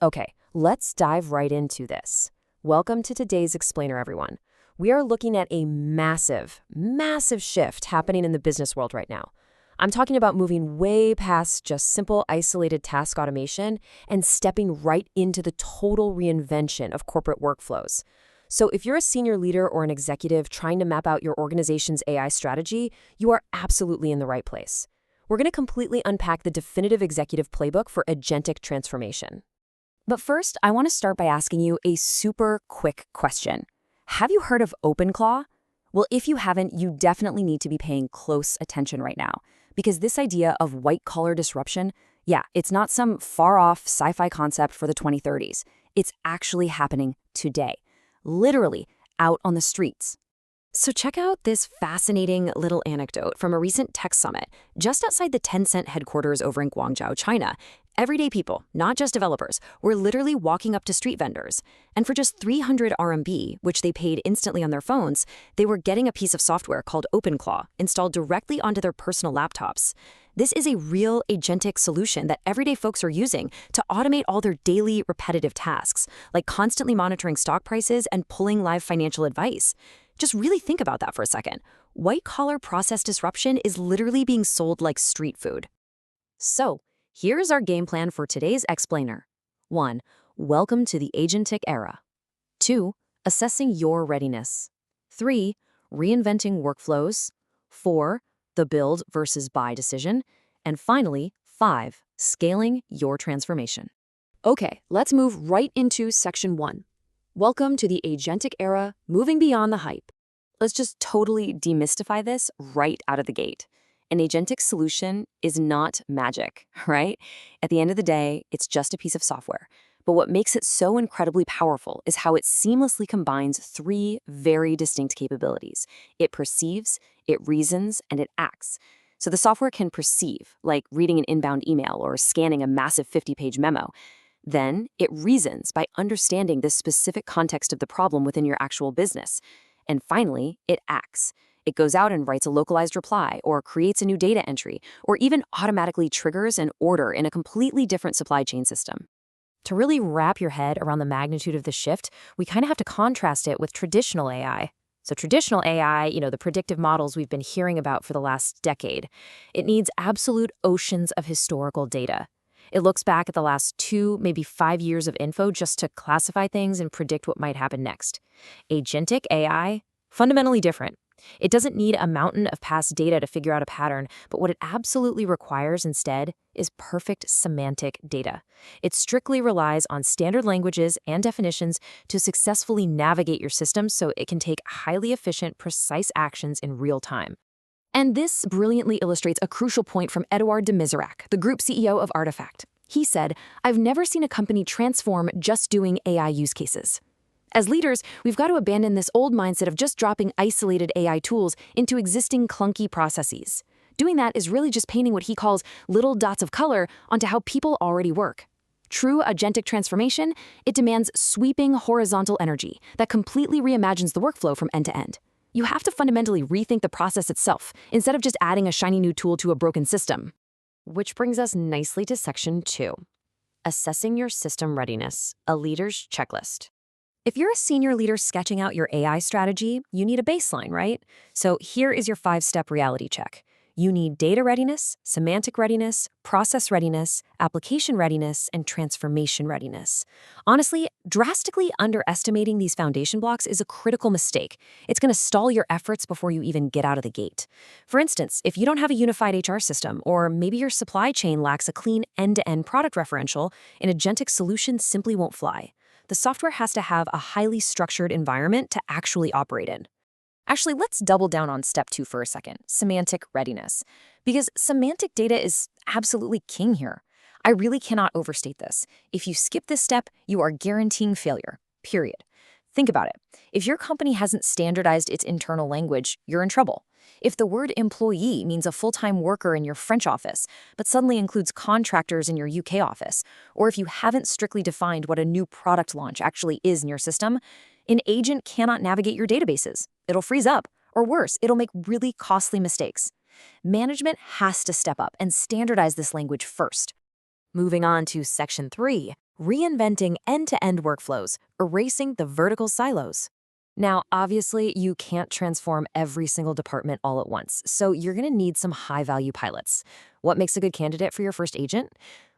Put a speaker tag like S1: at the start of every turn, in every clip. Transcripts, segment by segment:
S1: Okay, let's dive right into this. Welcome to today's explainer, everyone. We are looking at a massive, massive shift happening in the business world right now. I'm talking about moving way past just simple, isolated task automation and stepping right into the total reinvention of corporate workflows. So if you're a senior leader or an executive trying to map out your organization's AI strategy, you are absolutely in the right place. We're going to completely unpack the definitive executive playbook for agentic transformation. But first, I want to start by asking you a super quick question. Have you heard of OpenClaw? Well, if you haven't, you definitely need to be paying close attention right now. Because this idea of white-collar disruption, it's not some far-off sci-fi concept for the 2030s. It's actually happening today. Literally, out on the streets. So check out this fascinating little anecdote from a recent tech summit just outside the Tencent headquarters over in Guangzhou, China. Everyday people, not just developers, were literally walking up to street vendors. And for just 300 RMB, which they paid instantly on their phones, they were getting a piece of software called OpenClaw installed directly onto their personal laptops. This is a real agentic solution that everyday folks are using to automate all their daily repetitive tasks, like constantly monitoring stock prices and pulling live financial advice. Just really think about that for a second. White-collar process disruption is literally being sold like street food. So, here's our game plan for today's explainer. 1. Welcome to the agentic era. 2. Assessing your readiness. 3. Reinventing workflows. 4. The build versus buy decision. And finally, 5. Scaling your transformation. Okay, let's move right into section 1. Welcome to the agentic era, moving beyond the hype. Let's just totally demystify this right out of the gate. An agentic solution is not magic, right? At the end of the day, it's just a piece of software. But what makes it so incredibly powerful is how it seamlessly combines 3 very distinct capabilities. It perceives, it reasons, and it acts. So the software can perceive, like reading an inbound email or scanning a massive 50-page memo. Then it reasons by understanding the specific context of the problem within your actual business. And finally, it acts. It goes out and writes a localized reply, or creates a new data entry, or even automatically triggers an order in a completely different supply chain system. To really wrap your head around the magnitude of the shift, we kind of have to contrast it with traditional AI. So traditional AI, the predictive models we've been hearing about for the last decade, it needs absolute oceans of historical data. It looks back at the last 2, maybe 5 years of info just to classify things and predict what might happen next. Agentic AI, fundamentally different. It doesn't need a mountain of past data to figure out a pattern, but what it absolutely requires instead is perfect semantic data. It strictly relies on standard languages and definitions to successfully navigate your system so it can take highly efficient, precise actions in real time. And this brilliantly illustrates a crucial point from Edouard de Mézerac, the group CEO of Artifact. He said, "I've never seen a company transform just doing AI use cases." As leaders, we've got to abandon this old mindset of just dropping isolated AI tools into existing clunky processes. Doing that is really just painting what he calls little dots of color onto how people already work. True agentic transformation, it demands sweeping horizontal energy that completely reimagines the workflow from end to end. You have to fundamentally rethink the process itself, instead of just adding a shiny new tool to a broken system. Which brings us nicely to section 2. Assessing your system readiness, a leader's checklist. If you're a senior leader sketching out your AI strategy, you need a baseline, right? So here is your 5-step reality check. You need data readiness, semantic readiness, process readiness, application readiness, and transformation readiness. Honestly, drastically underestimating these foundation blocks is a critical mistake. It's going to stall your efforts before you even get out of the gate. For instance, if you don't have a unified HR system, or maybe your supply chain lacks a clean end-to-end product referential, an agentic solution simply won't fly. The software has to have a highly structured environment to actually operate in. Actually, let's double down on step 2 for a second, semantic readiness. Because semantic data is absolutely king here. I really cannot overstate this. If you skip this step, you are guaranteeing failure, period. Think about it. If your company hasn't standardized its internal language, you're in trouble. If the word employee means a full-time worker in your French office, but suddenly includes contractors in your UK office, or if you haven't strictly defined what a new product launch actually is in your system, an agent cannot navigate your databases. It'll freeze up, or worse, it'll make really costly mistakes. Management has to step up and standardize this language first. Moving on to section 3, reinventing end-to-end workflows, erasing the vertical silos. Now, obviously, you can't transform every single department all at once, so you're going to need some high-value pilots. What makes a good candidate for your first agent?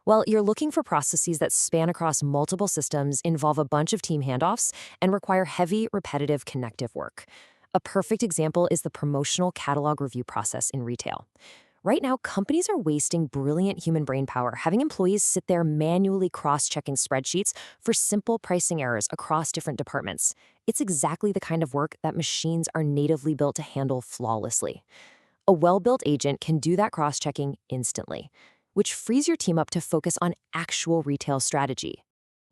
S1: Well, you're looking for processes that span across multiple systems, involve a bunch of team handoffs, and require heavy, repetitive, connective work. A perfect example is the promotional catalog review process in retail. Right now, companies are wasting brilliant human brain power, having employees sit there manually cross-checking spreadsheets for simple pricing errors across different departments. It's exactly the kind of work that machines are natively built to handle flawlessly. A well-built agent can do that cross-checking instantly, which frees your team up to focus on actual retail strategy.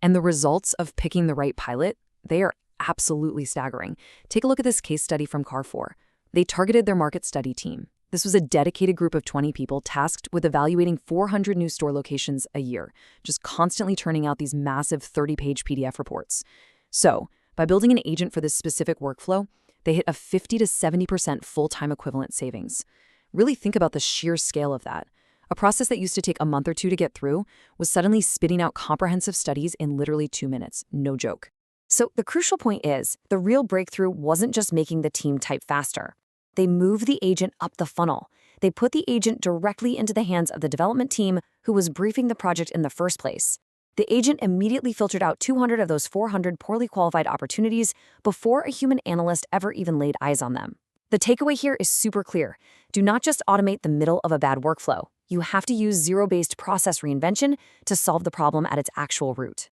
S1: And the results of picking the right pilot, they are absolutely staggering. Take a look at this case study from Carrefour. They targeted their market study team. This was a dedicated group of 20 people tasked with evaluating 400 new store locations a year, just constantly turning out these massive 30-page PDF reports. So, by building an agent for this specific workflow, they hit a 50 to 70% full-time equivalent savings. Really think about the sheer scale of that. A process that used to take a month or two to get through was suddenly spitting out comprehensive studies in literally 2 minutes, no joke. So the crucial point is, the real breakthrough wasn't just making the team type faster. They moved the agent up the funnel. They put the agent directly into the hands of the development team who was briefing the project in the first place. The agent immediately filtered out 200 of those 400 poorly qualified opportunities before a human analyst ever even laid eyes on them. The takeaway here is super clear. Do not just automate the middle of a bad workflow. You have to use zero-based process reinvention to solve the problem at its actual root.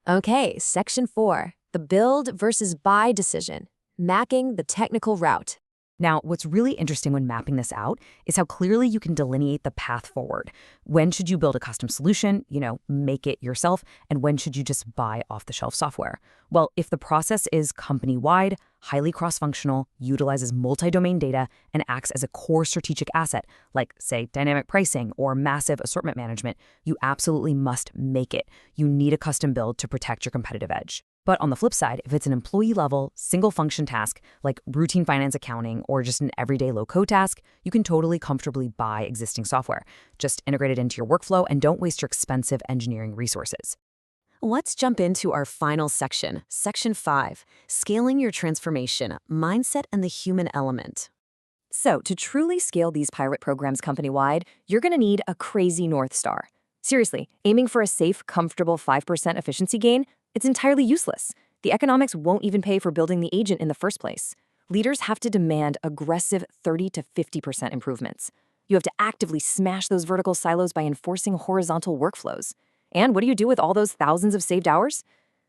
S1: Okay, Section 4, the build versus buy decision, mapping the technical route. Now, what's really interesting when mapping this out is how clearly you can delineate the path forward. When should you build a custom solution, make it yourself, and when should you just buy off-the-shelf software? Well, if the process is company-wide, highly cross-functional, utilizes multi-domain data, and acts as a core strategic asset, like, say, dynamic pricing or massive assortment management, you absolutely must make it. You need a custom build to protect your competitive edge. But on the flip side, if it's an employee-level, single-function task like routine finance accounting or just an everyday low-code task, you can totally comfortably buy existing software. Just integrate it into your workflow and don't waste your expensive engineering resources. Let's jump into our final section, Section 5, Scaling Your Transformation, Mindset and the Human Element. So, to truly scale these pilot programs company-wide, you're going to need a crazy North Star. Seriously, aiming for a safe, comfortable 5% efficiency gain? It's entirely useless. The economics won't even pay for building the agent in the first place. Leaders have to demand aggressive 30 to 50% improvements. You have to actively smash those vertical silos by enforcing horizontal workflows. And what do you do with all those thousands of saved hours?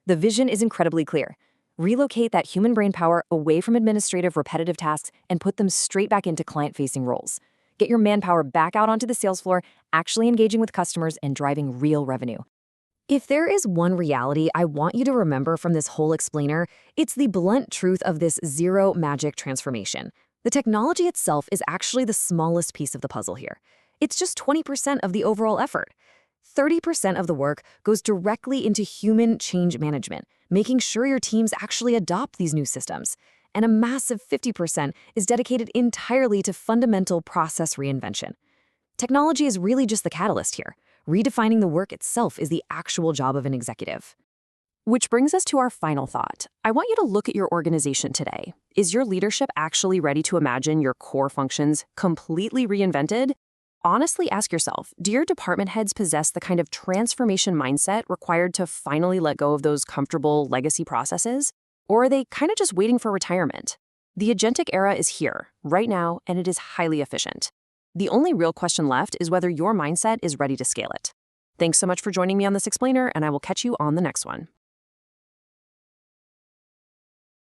S1: The vision is incredibly clear. Relocate that human brain power away from administrative, repetitive tasks and put them straight back into client-facing roles. Get your manpower back out onto the sales floor, actually engaging with customers and driving real revenue. If there is one reality I want you to remember from this whole explainer, it's the blunt truth of this zero magic transformation. The technology itself is actually the smallest piece of the puzzle here. It's just 20% of the overall effort. 30% of the work goes directly into human change management, making sure your teams actually adopt these new systems. And a massive 50% is dedicated entirely to fundamental process reinvention. Technology is really just the catalyst here. Redefining the work itself is the actual job of an executive. Which brings us to our final thought. I want you to look at your organization today. Is your leadership actually ready to imagine your core functions completely reinvented? Honestly ask yourself, do your department heads possess the kind of transformation mindset required to finally let go of those comfortable legacy processes? Or are they kind of just waiting for retirement? The agentic era is here, right now, and it is highly efficient. The only real question left is whether your mindset is ready to scale it. Thanks so much for joining me on this explainer, and I will catch you on the next one.